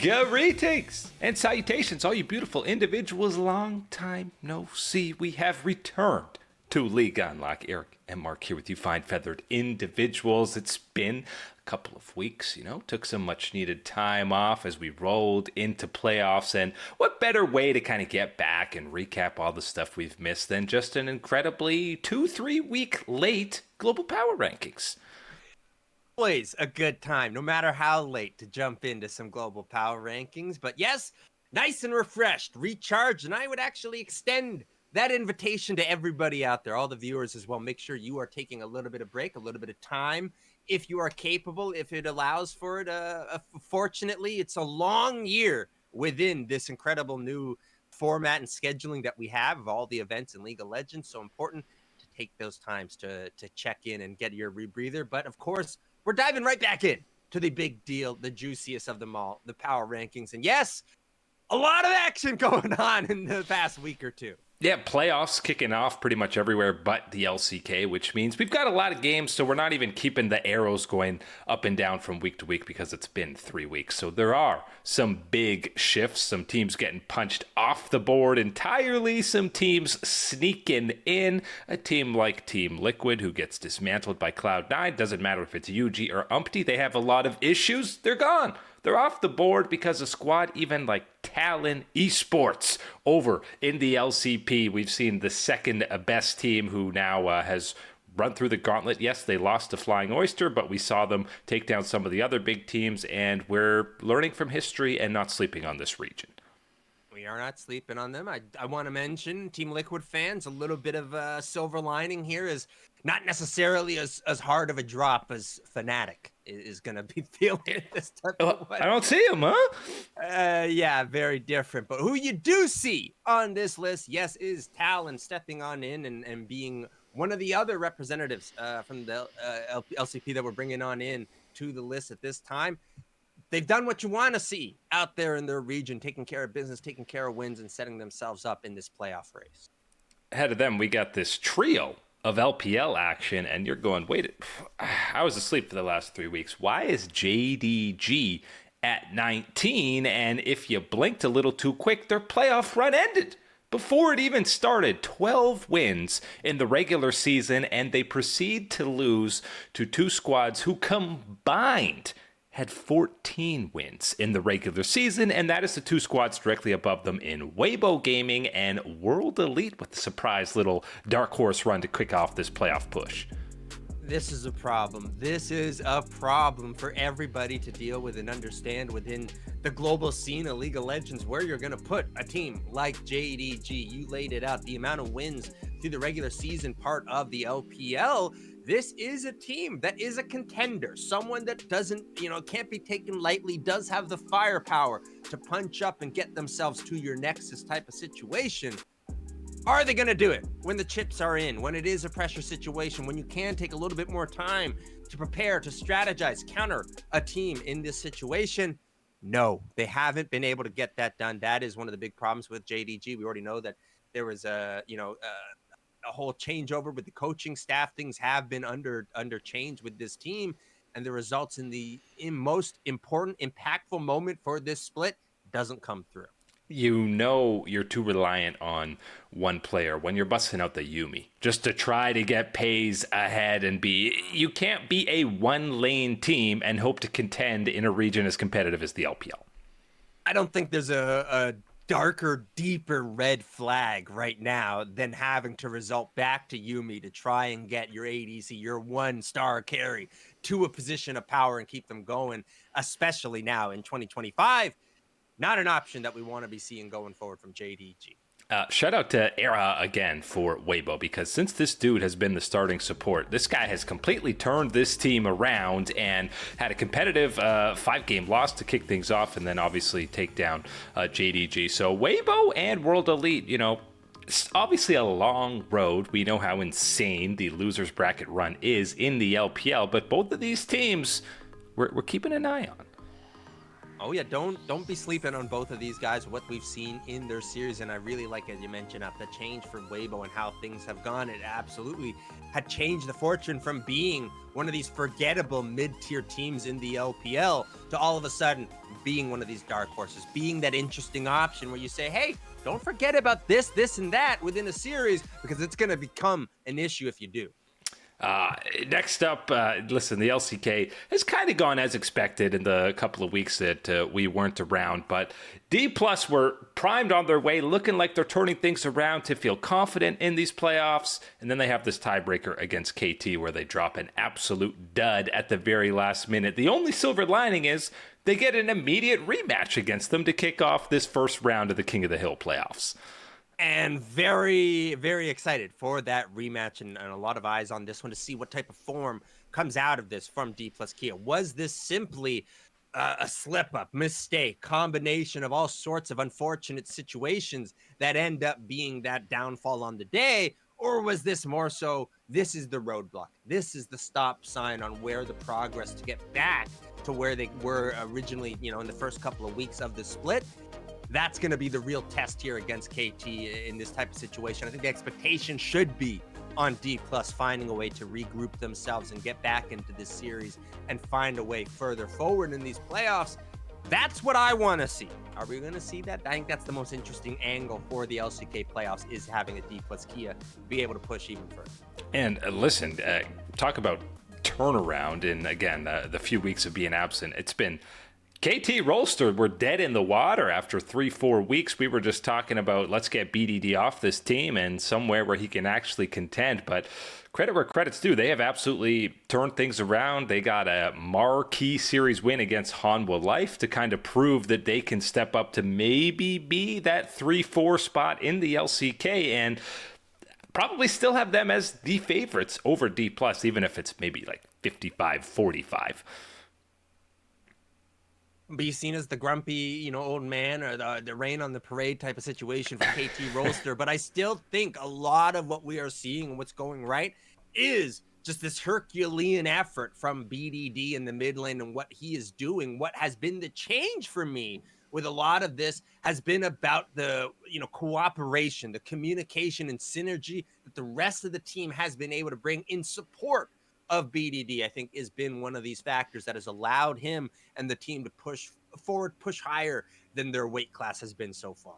Greetings and salutations, all you beautiful individuals. Long time no see. We have returned to League Unlock. Eric and Mark here with you, fine feathered individuals. It's been a couple of weeks, took some much needed time off as we rolled into playoffs. And what better way to kind of get back and recap all the stuff we've missed than just an incredibly 2-3 week late global power rankings. Always a good time, no matter how late, to jump into some global power rankings. But yes, nice and refreshed, recharged, and I would actually extend that invitation to everybody out there, all the viewers as well. Make sure you are taking a little bit of break, a little bit of time, if you are capable, if it allows for it. Fortunately, it's a long year within this incredible new format and scheduling that we have of all the events in League of Legends. So important to take those times to check in and get your rebreather. But of course, we're diving right back in to the big deal, the juiciest of them all, the power rankings. And yes, a lot of action going on in the past week or two. Yeah, playoffs kicking off pretty much everywhere but the LCK, which means we've got a lot of games, so we're not even keeping the arrows going up and down from week to week because it's been 3 weeks. So there are some big shifts, some teams getting punched off the board entirely, some teams sneaking in. A team like Team Liquid, who gets dismantled by Cloud9, doesn't matter if it's UG or Umpty, they have a lot of issues, they're gone. They're off the board because a squad even like Talon eSports over in the LCP. We've seen the second best team who now has run through the gauntlet. Yes, they lost to Flying Oyster, but we saw them take down some of the other big teams, and we're learning from history and not sleeping on this region. We are not sleeping on them. I want to mention, Team Liquid fans, a little bit of a silver lining here is not necessarily as hard of a drop as Fnatic is going to be feeling this type of one. I don't see him, huh? Yeah, very different. But who you do see on this list, yes, is Talon stepping on in and being one of the other representatives from the LCP that we're bringing on in to the list at this time. They've done what you want to see out there in their region, taking care of business, taking care of wins, and setting themselves up in this playoff race. Ahead of them, we got this trio of LPL action, and you're going, wait, I was asleep for the last 3 weeks. Why is Gen.G at 19? And if you blinked a little too quick, their playoff run ended before it even started. 12 wins in the regular season, and they proceed to lose to two squads who combined had 14 wins in the regular season, and that is the two squads directly above them in Weibo Gaming and World Elite with the surprise little dark horse run to kick off this playoff push. This is a problem. This is a problem for everybody to deal with and understand within the global scene of League of Legends, where you're going to put a team like Gen.G. You laid it out, the amount of wins through the regular season part of the LPL. This is a team that is a contender, someone that doesn't, can't be taken lightly, does have the firepower to punch up and get themselves to your Nexus type of situation. Are they going to do it when the chips are in, when it is a pressure situation, when you can take a little bit more time to prepare, to strategize, counter a team in this situation? No, they haven't been able to get that done. That is one of the big problems with Gen.G. We already know that there was a whole changeover with the coaching staff. Things have been under change with this team, and the results in the most important, impactful moment for this split doesn't come through. You're too reliant on one player when you're busting out the Yuumi just to try to get pays ahead and you can't be a one lane team and hope to contend in a region as competitive as the LPL. I don't think there's a darker, deeper red flag right now than having to result back to Yuumi to try and get your ADC, your 1-star carry, to a position of power and keep them going, especially now in 2025. Not an option that we want to be seeing going forward from Gen.G. Shout out to Era again for Weibo, because since this dude has been the starting support, this guy has completely turned this team around and had a competitive 5-game loss to kick things off and then obviously take down Gen.G. So Weibo and World Elite, it's obviously a long road. We know how insane the losers bracket run is in the LPL, but both of these teams we're keeping an eye on. Oh yeah, don't be sleeping on both of these guys. What we've seen in their series, and I really like, as you mentioned, the change for Weibo and how things have gone. It absolutely had changed the fortune from being one of these forgettable mid-tier teams in the LPL to all of a sudden being one of these dark horses, being that interesting option where you say, hey, don't forget about this, this, and that within a series, because it's going to become an issue if you do. Next up, listen, the LCK has kind of gone as expected in the couple of weeks that we weren't around, but D Plus were primed on their way, looking like they're turning things around to feel confident in these playoffs, and then they have this tiebreaker against KT where they drop an absolute dud at the very last minute. The only silver lining is they get an immediate rematch against them to kick off this first round of the King of the Hill playoffs. And very, very excited for that rematch, and a lot of eyes on this one to see what type of form comes out of this from D plus Kia. Was this simply a slip up, mistake, combination of all sorts of unfortunate situations that end up being that downfall on the day? Or was this more so, this is the roadblock, this is the stop sign on where the progress to get back to where they were originally, in the first couple of weeks of the split? That's going to be the real test here against KT in this type of situation. I think the expectation should be on D plus finding a way to regroup themselves and get back into this series and find a way further forward in these playoffs. That's what I want to see. Are we going to see that? I think that's the most interesting angle for the LCK playoffs, is having a D plus Kia be able to push even further. And listen, talk about turnaround in, again, the few weeks of being absent. It's been KT Rolster were dead in the water after 3-4 weeks. We were just talking about, let's get BDD off this team and somewhere where he can actually contend. But credit where credit's due. They have absolutely turned things around. They got a marquee series win against Hanwha Life to kind of prove that they can step up to maybe be that 3-4 spot in the LCK and probably still have them as the favorites over D+, even if it's maybe like 55-45. Be seen as the grumpy, old man, or the rain on the parade type of situation for KT Rolster. But I still think a lot of what we are seeing and what's going right is just this Herculean effort from BDD in the mid lane and what he is doing. What has been the change for me with a lot of this has been about the, cooperation, the communication and synergy that the rest of the team has been able to bring in support of BDD. I think has been one of these factors that has allowed him and the team to push forward, push higher than their weight class has been so far.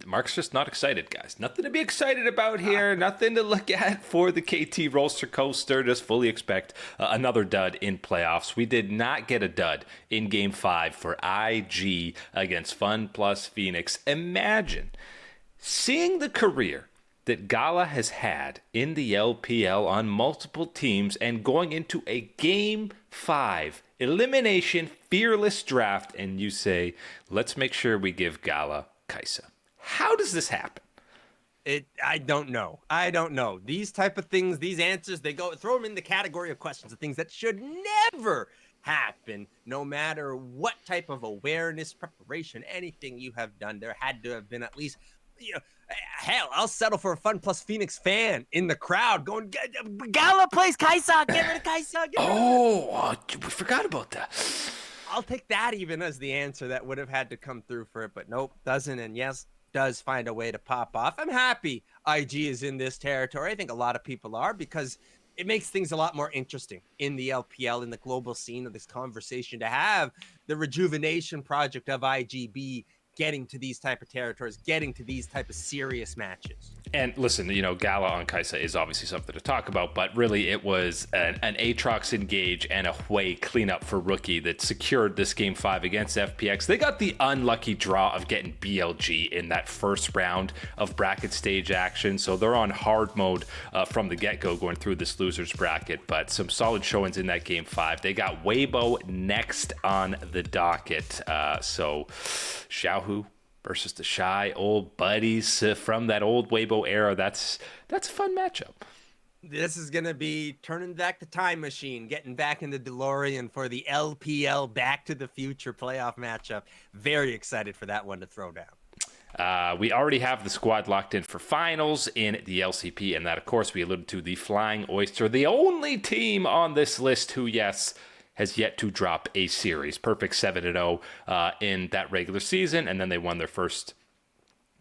Mark's just not excited, guys. Nothing to be excited about here. Nothing to look at for the KT Rolster Coaster. Just fully expect another dud in playoffs. We did not get a dud in Game 5 for IG against Fun Plus Phoenix. Imagine seeing the career that Gala has had in the LPL on multiple teams and going into a Game 5 elimination fearless draft, and you say, let's make sure we give Gala Kai'Sa. How does this happen? I don't know. These type of things, these answers, they throw them in the category of questions of things that should never happen, no matter what type of awareness, preparation, anything you have done. There had to have been at least, hell, I'll settle for a Fun Plus Phoenix fan in the crowd going, Gala plays Kai'Sa, get rid of Kai'Sa. We forgot about that. I'll take that even as the answer that would have had to come through for it, but nope, doesn't. And yes, does find a way to pop off. I'm happy IG is in this territory. I think a lot of people are, because it makes things a lot more interesting in the LPL, in the global scene of this conversation, to have the rejuvenation project of IGB getting to these type of territories, getting to these type of serious matches. And listen, Gala on Kai'Sa is obviously something to talk about, but really it was an Aatrox engage and a Hwei cleanup for Rookie that secured this Game 5 against FPX. They got the unlucky draw of getting BLG in that first round of bracket stage action, so they're on hard mode from the get-go going through this loser's bracket, but some solid showings in that Game 5. They got Weibo next on the docket, so Xiaohu versus the shy old buddies from that old Weibo era. That's a fun matchup. This is going to be turning back the time machine, getting back in the DeLorean for the LPL Back to the Future playoff matchup. Very excited for that one to throw down. We already have the squad locked in for finals in the LCP, and that, of course, we alluded to the Flying Oyster, the only team on this list who, yes, has yet to drop a series. Perfect 7-0 in that regular season, and then they won their first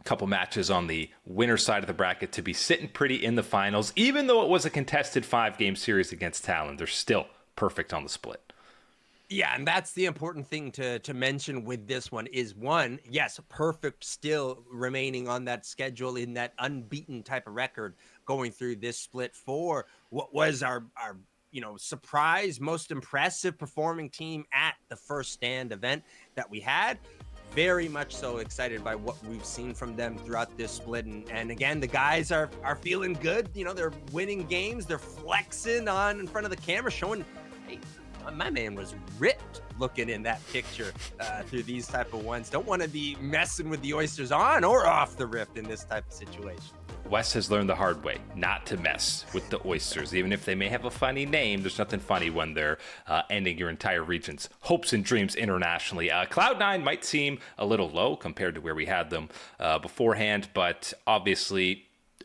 couple matches on the winner side of the bracket to be sitting pretty in the finals. Even though it was a contested 5-game series against Talon, they're still perfect on the split. Yeah, and that's the important thing to mention with this one is, one, yes, perfect still remaining on that schedule in that unbeaten type of record going through this split for what was our surprise, most impressive performing team at the first stand event that we had. Very much so excited by what we've seen from them throughout this split. And again, the guys are feeling good. They're winning games. They're flexing on in front of the camera, showing, hey, my man was ripped looking in that picture through these type of ones. Don't want to be messing with the oysters on or off the rip in this type of situation. Wes has learned the hard way not to mess with the oysters. Even if they may have a funny name, there's nothing funny when they're ending your entire region's hopes and dreams internationally. Cloud9 might seem a little low compared to where we had them beforehand, but obviously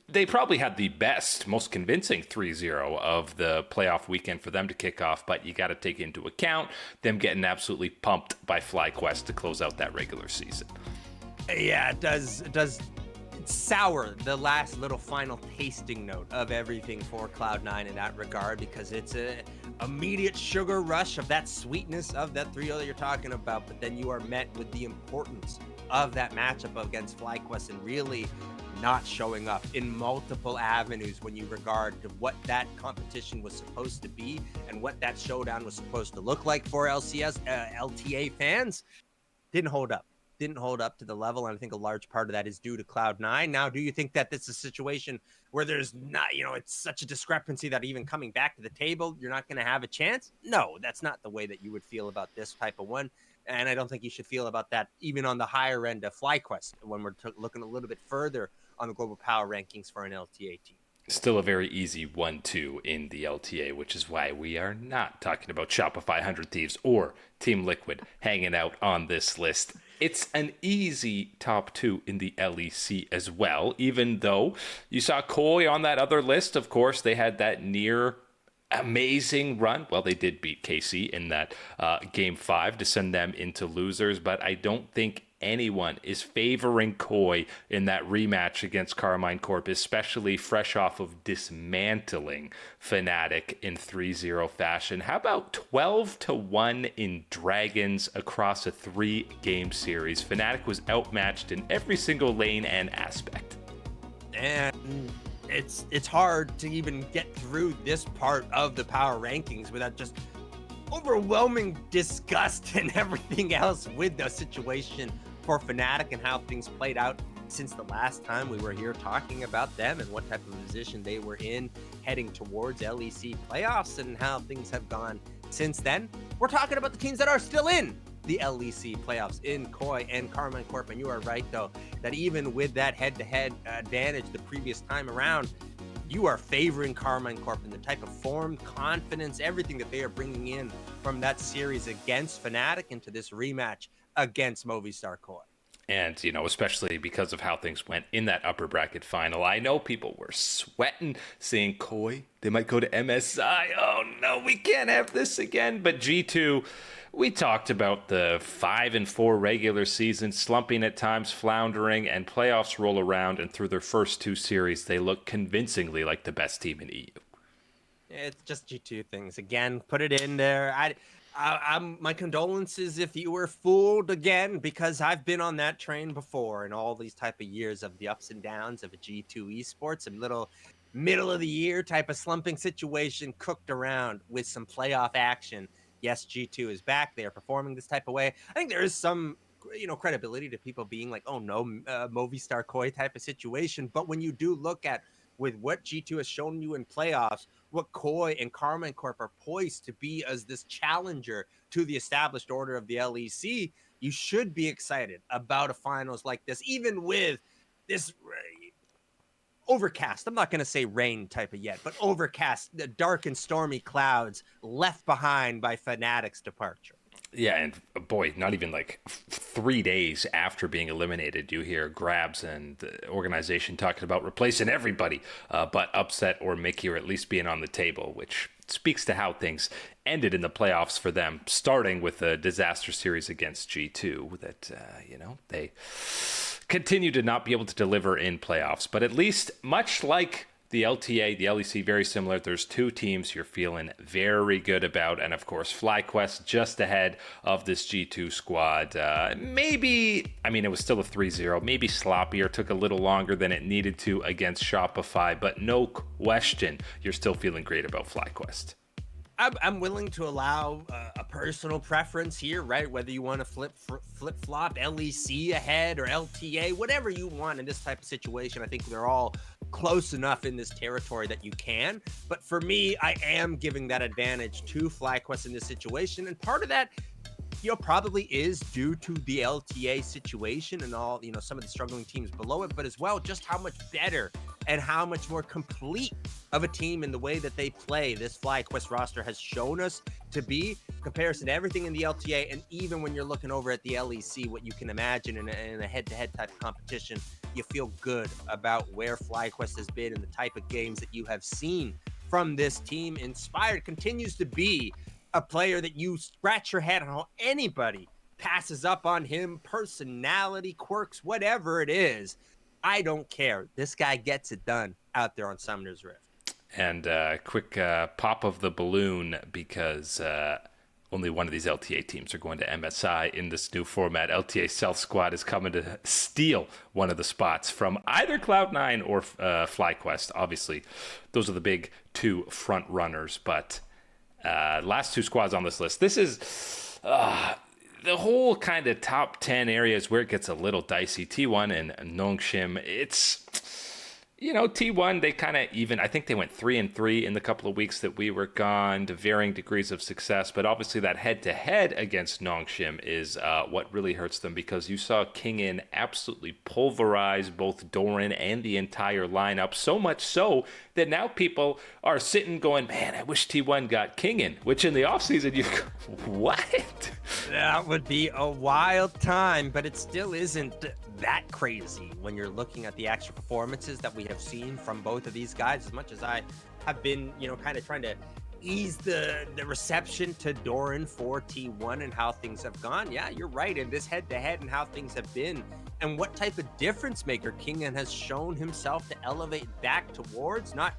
they probably had the best, most convincing 3-0 of the playoff weekend for them to kick off, but you got to take into account them getting absolutely pumped by Flyquest to close out that regular season. Yeah, it does sour the last little final tasting note of everything for Cloud9 in that regard, because it's a immediate sugar rush of that sweetness of that 3-0 that you're talking about, but then you are met with the importance of that matchup against Flyquest and really not showing up in multiple avenues when you regard to what that competition was supposed to be and what that showdown was supposed to look like for LTA fans. Didn't hold up to the level, and I think a large part of that is due to Cloud9. Now, do you think that this is a situation where there's not, it's such a discrepancy that even coming back to the table, you're not going to have a chance? No, that's not the way that you would feel about this type of one. And I don't think you should feel about that even on the higher end of Flyquest when we're looking a little bit further on the global power rankings for an LTA team. Still a very easy 1-2 in the LTA, which is why we are not talking about Shopify 100 Thieves or Team Liquid hanging out on this list. It's an easy top 2 in the LEC as well, even though you saw Koi on that other list. Of course, they had that near amazing run. Well, they did beat KC in that game 5 to send them into losers, but I don't think anyone is favoring Koi in that rematch against Carmine Corp, especially fresh off of dismantling Fnatic in 3-0 fashion. How about 12-1 in Dragons across a 3-game series? Fnatic was outmatched in every single lane and aspect. And it's hard to even get through this part of the power rankings without just overwhelming disgust and everything else with the situation for Fnatic and how things played out since the last time we were here talking about them and what type of position they were in heading towards LEC playoffs and how things have gone since then. We're talking about the teams that are still in the LEC playoffs in Koi and Carmine Corp. And you are right, though, that even with that head-to-head advantage the previous time around, you are favoring Carmine Corp in the type of form, confidence, everything that they are bringing in from that series against Fnatic into this rematch against Movistar Koi. And, especially because of how things went in that upper bracket final, I know people were sweating, saying Koi, they might go to MSI. Oh, no, we can't have this again. But G2, we talked about the 5-4 regular season, slumping at times, floundering, and playoffs roll around. And through their first 2 series, they look convincingly like the best team in EU. It's just G2 things. Again, put it in there. I'm my condolences if you were fooled again, because I've been on that train before in all these type of years of the ups and downs of a G2 esports and little middle of the year type of slumping situation cooked around with some playoff action. Yes, G2 is back. They are performing this type of way. I think there is some credibility to people being like, oh no, Movistar Koi type of situation. But when you do look at with what G2 has shown you in playoffs, what Koi and Carmine Corp are poised to be as this challenger to the established order of the LEC, you should be excited about a finals like this, even with this overcast. I'm not going to say rain type of yet, but overcast, the dark and stormy clouds left behind by Fnatic's departure. Yeah, and boy, not even like 3 days after being eliminated, you hear Grabs and the organization talking about replacing everybody but Upset or Mickey, or at least being on the table, which speaks to how things ended in the playoffs for them, starting with a disaster series against G2 that, they continue to not be able to deliver in playoffs. But at least, much like the LTA, the LEC, very similar. There's two teams you're feeling very good about. And of course, Flyquest just ahead of this G2 squad. It was still a 3-0, maybe sloppier, took a little longer than it needed to against Shopify. But no question, you're still feeling great about Flyquest. I'm willing to allow a personal preference here, right? Whether you want to flip-flop LEC ahead or LTA, whatever you want in this type of situation. I think they're all close enough in this territory that you can. But for me, I am giving that advantage to Flyquest in this situation. And part of that, probably is due to the LTA situation and all, some of the struggling teams below it, but as well, just how much better and how much more complete of a team in the way that they play this Flyquest roster has shown us to be, comparison to everything in the LTA. And even when you're looking over at the LEC, what you can imagine in a head-to-head type of competition, you feel good about where Flyquest has been and the type of games that you have seen from this team. Inspired continues to be a player that you scratch your head on how anybody passes up on him, personality, quirks, whatever it is. I don't care. This guy gets it done out there on Summoner's Rift. And quick pop of the balloon, because only one of these LTA teams are going to MSI in this new format. LTA South Squad is coming to steal one of the spots from either Cloud9 or Flyquest. Obviously, those are the big two front runners, but last two squads on this list. This is the whole kind of top 10 areas where it gets a little dicey. T1 and Nongshim, it's, T1, they kind of even, I think they went 3-3 in the couple of weeks that we were gone, to varying degrees of success. But obviously that head-to-head against Nongshim is what really hurts them, because you saw Kingin absolutely pulverize both Doran and the entire lineup, so much so that now people are sitting going, man, I wish T1 got Kingin, which in the offseason you go, what? That would be a wild time, but it still isn't that crazy when you're looking at the actual performances that we have seen from both of these guys. As much as I have been, kind of trying to ease the reception to Doran for T1 and how things have gone. Yeah, you're right. In this head-to-head and how things have been and what type of difference maker Kingin has shown himself to elevate back towards, not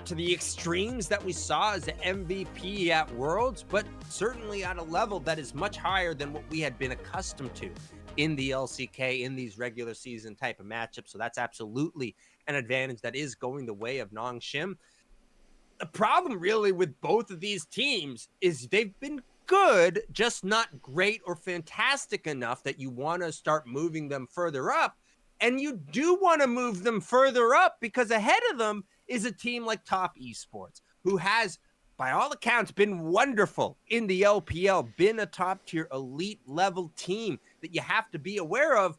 to the extremes that we saw as the MVP at Worlds, but certainly at a level that is much higher than what we had been accustomed to in the LCK, in these regular season type of matchups. So that's absolutely an advantage that is going the way of Nongshim. The problem really with both of these teams is they've been good, just not great or fantastic enough that you want to start moving them further up. And you do want to move them further up because ahead of them is a team like Top Esports, who has, by all accounts, been wonderful in the LPL, been a top-tier elite level team that you have to be aware of.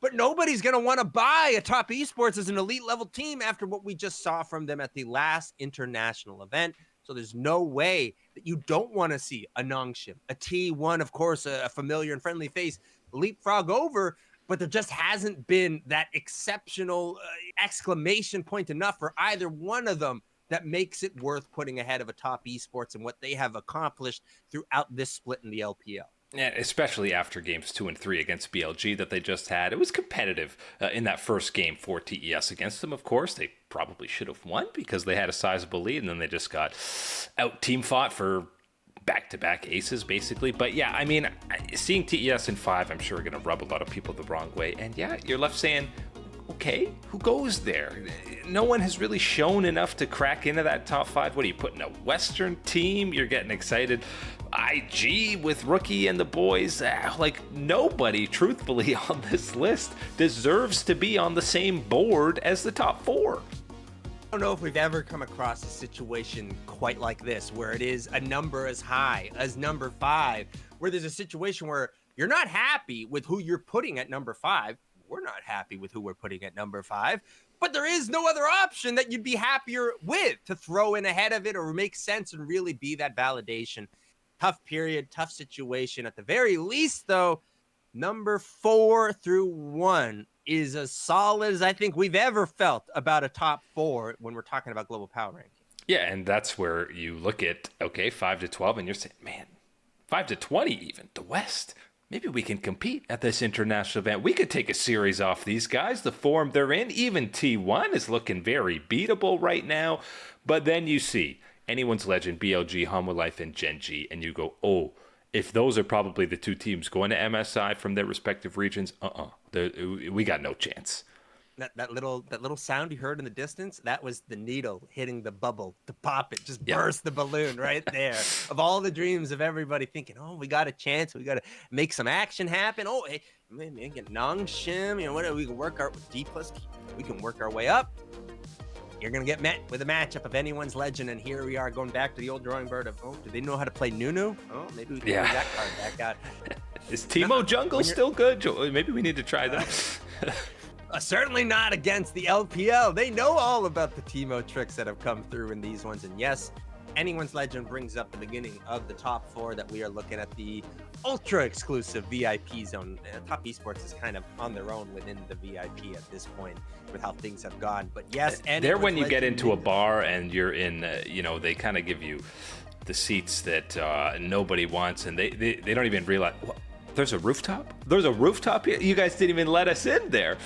But nobody's going to want to buy a Top Esports as an elite level team after what we just saw from them at the last international event. So there's no way that you don't want to see a Nongshim, a T1, of course, a familiar and friendly face, leapfrog over. But there just hasn't been that exceptional exclamation point enough for either one of them that makes it worth putting ahead of a Top Esports and what they have accomplished throughout this split in the LPL. Yeah, especially after games 2 and 3 against BLG that they just had. It was competitive in that first game for TES against them. Of course, they probably should have won because they had a sizable lead, and then they just got out-team fought for back-to-back aces, basically. But yeah, I mean, seeing TES in 5, I'm sure, going to rub a lot of people the wrong way. And yeah, you're left saying, okay, who goes there? No one has really shown enough to crack into that top 5. What are you putting, a Western team? You're getting excited. IG with Rookie and the boys. Like, nobody, truthfully, on this list deserves to be on the same board as the top 4. I don't know if we've ever come across a situation quite like this, where it is a number as high as number 5, where there's a situation where you're not happy with who you're putting at number 5. We're not happy with who we're putting at number 5, but there is no other option that you'd be happier with to throw in ahead of it or make sense and really be that validation. Tough period, tough situation. At the very least, though, number 4 through 1 is as solid as I think we've ever felt about a top 4 when we're talking about global power ranking. Yeah, and that's where you look at, okay, 5-12, and you're saying, man, 5-20 even, the West. Maybe we can compete at this international event. We could take a series off these guys, the form they're in. Even T1 is looking very beatable right now. But then you see Anyone's Legend, BLG, Hanwha Life, and Gen.G, and you go, oh, if those are probably the two teams going to MSI from their respective regions, we got no chance. That little sound you heard in the distance, that was the needle hitting the bubble to pop it, just burst the balloon right there. Of all the dreams of everybody thinking, oh, we got a chance, we got to make some action happen. Oh, hey, man, get Nong Shim, we can work our D+, we can work our way up. You're gonna get met with a matchup of Anyone's Legend, and here we are going back to the old drawing board of, oh, do they know how to play Nunu? Oh, maybe we can bring that card back out. Is Teemo Jungle still good? Maybe we need to try that. Certainly not against the LPL. They know all about the Teemo tricks that have come through in these ones. And yes, Anyone's Legend brings up the beginning of the top four that we are looking at the ultra exclusive VIP zone. Top eSports is kind of on their own within the VIP at this point with how things have gone. But yes, they're when you get into a bar and you're in, they kind of give you the seats that nobody wants, and they don't even realize, what, there's a rooftop? There's a rooftop here? You guys didn't even let us in there.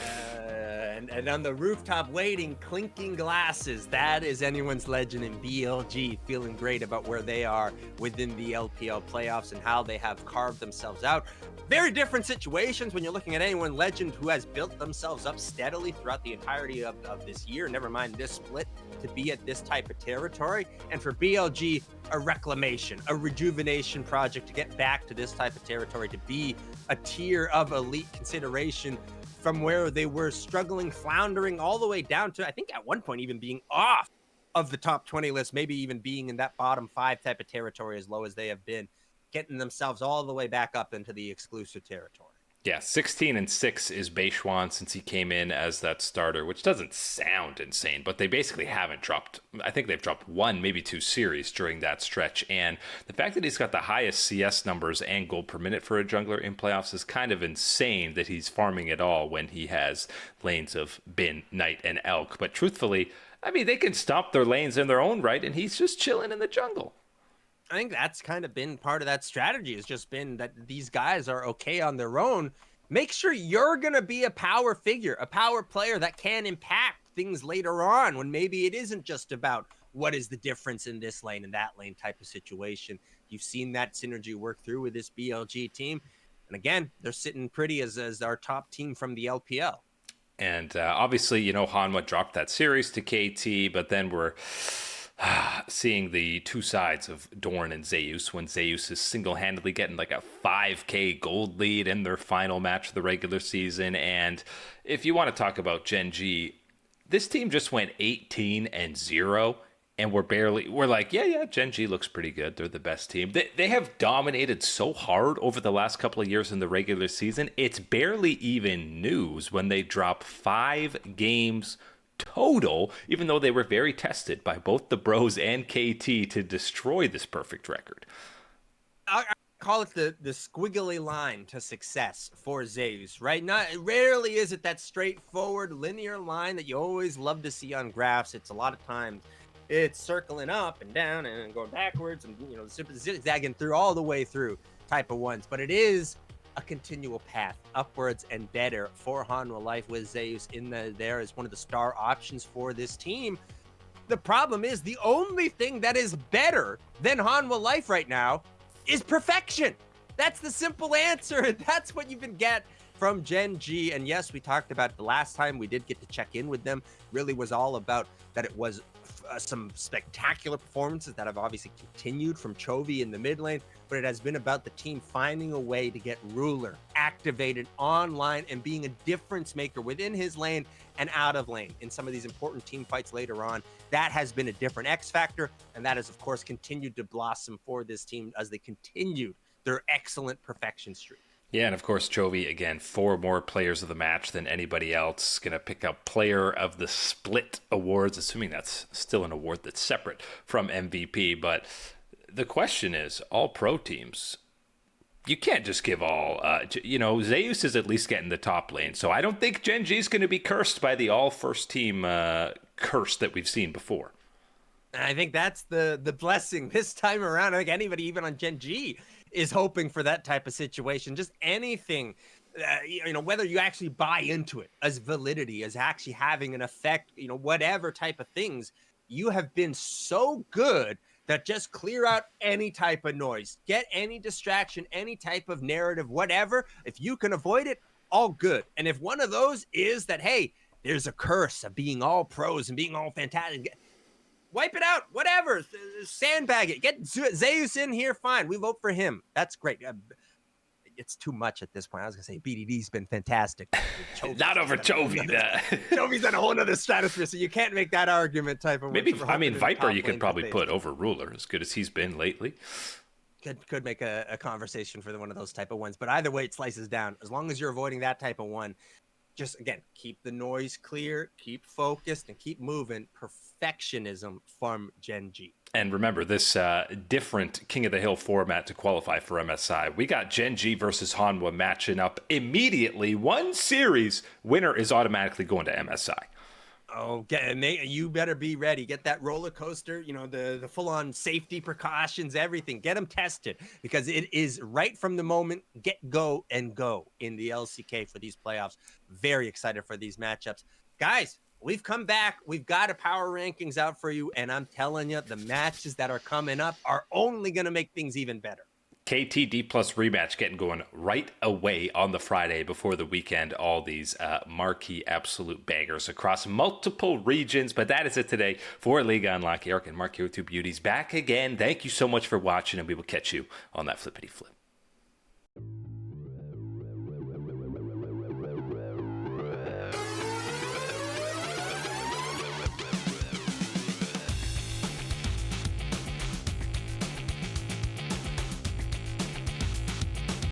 And on the rooftop waiting, clinking glasses, that is Anyone's Legend and BLG feeling great about where they are within the LPL playoffs and how they have carved themselves out. Very different situations when you're looking at Anyone's Legend, who has built themselves up steadily throughout the entirety of this year, never mind this split, to be at this type of territory. And for BLG, a reclamation, a rejuvenation project to get back to this type of territory, to be a tier of elite consideration from where they were struggling, floundering all the way down to, I think at one point even being off of the top 20 list, maybe even being in that bottom 5 type of territory as low as they have been, getting themselves all the way back up into the exclusive territory. Yeah, 16-6 is Beishuan since he came in as that starter, which doesn't sound insane, but they basically haven't dropped. I think they've dropped 1, maybe 2 series during that stretch. And the fact that he's got the highest CS numbers and gold per minute for a jungler in playoffs is kind of insane that he's farming it all when he has lanes of Bin, Knight, and Elk. But truthfully, I mean, they can stomp their lanes in their own right, and he's just chilling in the jungle. I think that's kind of been part of that strategy. It's just been that these guys are okay on their own. Make sure you're going to be a power figure, a power player that can impact things later on when maybe it isn't just about what is the difference in this lane and that lane type of situation. You've seen that synergy work through with this BLG team. And again, they're sitting pretty as our top team from the LPL. And obviously, Hanwha dropped that series to KT, but then we're seeing the two sides of Dorn and Zeus when Zeus is single-handedly getting like a 5K gold lead in their final match of the regular season. And if you want to talk about Gen.G, this team just went 18-0, and we're like, yeah, Gen.G looks pretty good. They're the best team. They have dominated so hard over the last couple of years in the regular season. It's barely even news when they drop 5 games total, even though they were very tested by both the Bros and KT to destroy this perfect record. I call it the squiggly line to success for Zeus, right? Rarely is it that straightforward linear line that you always love to see on graphs. It's a lot of times it's circling up and down and going backwards and zigzagging through all the way through type of ones, but it is a continual path upwards and better for Hanwha Life with Zeus in there as one of the star options for this team. The problem is the only thing that is better than Hanwha Life right now is perfection. That's the simple answer. That's what you can get from Gen.G. And yes, we talked about it the last time we did get to check in with them. Really was all about that it was some spectacular performances that have obviously continued from Chovy in the mid lane, but it has been about the team finding a way to get Ruler activated online and being a difference maker within his lane and out of lane in some of these important team fights later on. That has been a different X factor, and that has, of course, continued to blossom for this team as they continued their excellent perfection streak. Yeah, and of course, Chovy, again, 4 more players of the match than anybody else. Going to pick up Player of the Split awards, assuming that's still an award that's separate from MVP. But the question is, all pro teams, you can't just give all, Zeus is at least getting the top lane. So I don't think Gen.G is going to be cursed by the all first team curse that we've seen before. And I think that's the blessing this time around. I think anybody, even on Gen.G, is hoping for that type of situation. Just anything, whether you actually buy into it as validity, as actually having an effect, whatever type of things, you have been so good that just clear out any type of noise, get any distraction, any type of narrative, whatever. If you can avoid it, all good. And if one of those is that, hey, there's a curse of being all pros and being all fantastic, wipe it out, whatever. Sandbag it. Get Zeus in here, fine. We vote for him. That's great. It's too much at this point. I was going to say BDD's been fantastic. Not over Chovy. Chovy's on a whole other stratosphere, so you can't make that argument type of. Maybe, Viper you could probably put over Ruler, as good as he's been lately. Could make a conversation for one of those type of ones. But either way, it slices down. As long as you're avoiding that type of one, just, again, keep the noise clear, keep focused, and keep moving. Perfectionism from Gen.G. And remember, this different King of the Hill format to qualify for MSI. We got Gen.G versus Hanwha matching up immediately. One series, winner is automatically going to MSI. Oh, you better be ready. Get that roller coaster, the full-on safety precautions, everything. Get them tested, because it is right from the moment, go in the LCK for these playoffs. Very excited for these matchups. Guys, we've come back. We've got a power rankings out for you, and I'm telling you, the matches that are coming up are only going to make things even better. KTD Plus rematch getting going right away on the Friday before the weekend. All these marquee absolute bangers across multiple regions. But that is it today for Liga Unlock. Eric and Mark here with two beauties back again. Thank you so much for watching, and we will catch you on that flippity flip.